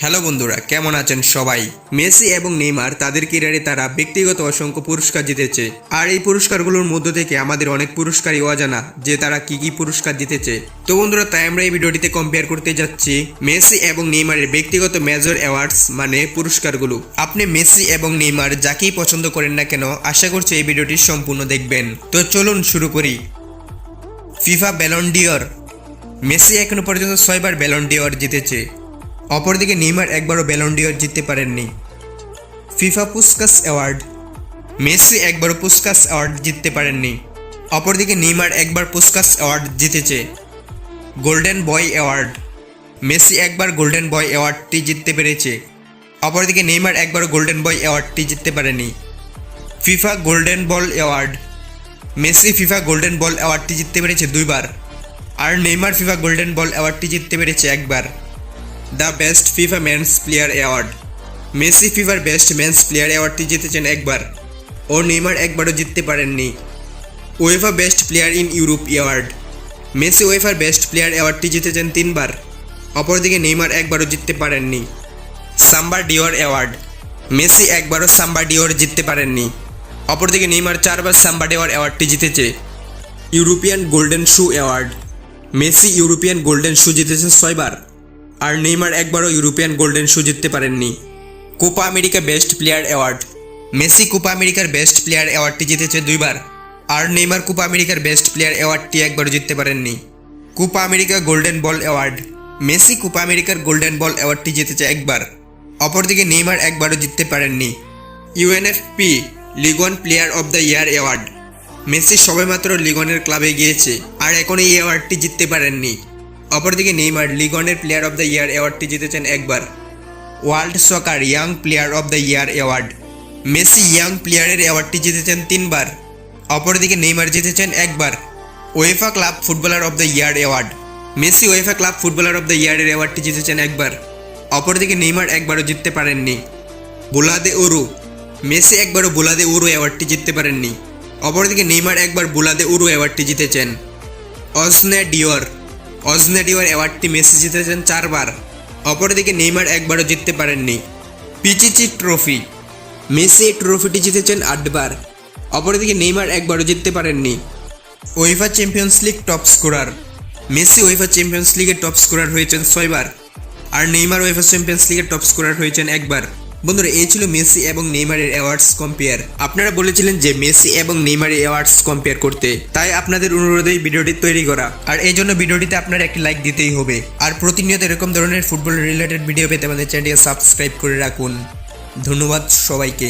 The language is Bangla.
হ্যালো বন্ধুরা, কেমন আছেন সবাই? মেসি এবং নেইমার তাদের ক্যারিয়ারে তারা ব্যক্তিগত অসংখ্য পুরস্কার জিতেছে। আর এই পুরস্কারগুলোর মধ্য থেকে আমাদের অনেক পুরস্কারই অজানা যে তারা কি কি পুরস্কার জিতেছে। তো বন্ধুরা, তাই আমরা এই ভিডিওটিতে কম্পেয়ার করতে যাচ্ছি মেসি এবং নেইমারের ব্যক্তিগত মেজর অ্যাওয়ার্ডস মানে পুরস্কারগুলো। আপনি মেসি এবং নেইমার যাকেই পছন্দ করেন না কেন, আশা করছি এই ভিডিওটি সম্পূর্ণ দেখবেন। তো চলুন শুরু করি। FIFA Ballon d'Or. মেসি এখনো পর্যন্ত 6 বার ব্যালন ডিওর জিতেছে। অপরদিকে নেইমার একবারও ব্যালন ডিওর জিততে পারেননি। FIFA Puskas award. মেসি একবারও পুস্কাস অ্যাওয়ার্ড জিততে পারেননি। অপরদিকে নেইমার একবার পুস্কাস অ্যাওয়ার্ড জিতেছে। Golden boy award. মেসি একবার গোল্ডেন বয় অ্যাওয়ার্ডটি জিততে পেরেছে। অপরদিকে নেইমার একবারও গোল্ডেন বয় অ্যাওয়ার্ডটি জিততে পারেনি। FIFA golden ball award. Messi FIFA golden ball অ্যাওয়ার্ডটি জিততে পেরেছে 2 বার, আর নেইমার ফিফা গোল্ডেন বল অ্যাওয়ার্ডটি জিততে পেরেছে 1 বার। The best FIFA men's player award. Messi ফিফার বেস্ট মেন্স প্লেয়ার অ্যাওয়ার্ডটি জিতেছেন 1 বার ও নেইমার একবারও জিততে পারেননি। UEFA best player in Europe award. Messi উয়েফার বেস্ট প্লেয়ার অ্যাওয়ার্ডটি জিতেছেন 3 বার, অপরদিকে নেইমার একবারও জিততে পারেননি। সাম্বা ডিওর অ্যাওয়ার্ড। মেসি একবারও সাম্বা ডিওর জিততে পারেননি, অপরদিকে নেইমার 4 বার সাম্বা ডিওর অ্যাওয়ার্ডটি জিতেছে। European golden shoe award. Messi European golden shoe জিতেছে 6 বার, আর নেইমার একবারও ইউরোপিয়ান গোল্ডেন শু জিততে পারেননি। Copa America best player award. Messi Copa আমেরিকার বেস্ট প্লেয়ার অ্যাওয়ার্ডটি জিতেছে 2 বার, আর নেইমার কোপা আমেরিকার বেস্ট প্লেয়ার অ্যাওয়ার্ডটি একবারও জিততে পারেননি। Copa America golden ball award. Messi Copa আমেরিকার গোল্ডেন বল অ্যাওয়ার্ডটি জিতেছে 1 বার, অপরদিকে নেইমার একবারও জিততে পারেননি। ইউএনএফপি লিগন player of the year award. Messi সবেমাত্র লিগনের ক্লাবে গিয়েছে আর এখন এই অ্যাওয়ার্ডটি জিততে পারেননি, অপরদিকে নেইমার লিগনের প্লেয়ার অব দ্য ইয়ার অ্যাওয়ার্ডটি জিতেছেন 1 বার। World soccer young player of the year award. Messi young প্লেয়ারের অ্যাওয়ার্ডটি জিতেছেন 3 বার, অপরদিকে নেইমার জিতেছেন 1 বার। UEFA club footballer of the year award. Messi UEFA club footballer of the ইয়ারের অ্যাওয়ার্ডটি জিতেছেন 1 বার, অপরদিকে নেইমার একবারও জিততে পারেননি। বোলাদে ওরু। মেসি একবারও বোলাদে ওরু অ্যাওয়ার্ডটি জিততে পারেননি, অপরদিকে নেইমার একবার বোলাদে ওরু অ্যাওয়ার্ডটি জিতেছেন। অজনে ডিওর। অজনে ডিওর অ্যাওয়ার্ডটি মেসি জিতেছেন 4 বার, অপরদিকে নেইমার একবারও জিততে পারেননি। Pichichi trophy. মেসি এই ট্রফিটি জিতেছেন 8 বার, অপরদিকে নেইমার একবারও জিততে পারেননি। UEFA champions league top scorer. Messi UEFA champions লিগের টপ স্কোরার হয়েছেন 6 বার, আর নেইমার ওয়েফা চ্যাম্পিয়ন্স লিগের টপ স্কোরার হয়েছেন 1 বার। বন্ধুরা, এই ছিল মেসি এবং নেইমারের অ্যাওয়ার্ডস কম্পেয়ার। আপনারা বলেছিলেন যে মেসি এবং নেইমারের অ্যাওয়ার্ডস কম্পেয়ার করতে, তাই আপনাদের অনুরোধেই ভিডিওটি তৈরি করা। আর এই জন্য ভিডিওটিতে আপনার একটি লাইক দিতেই হবে। আর প্রতিনিয়ত এরকম ধরনের ফুটবল রিলেটেড ভিডিও পেতে আমাদের চ্যানেলটিকে সাবস্ক্রাইব করে রাখুন। ধন্যবাদ সবাইকে।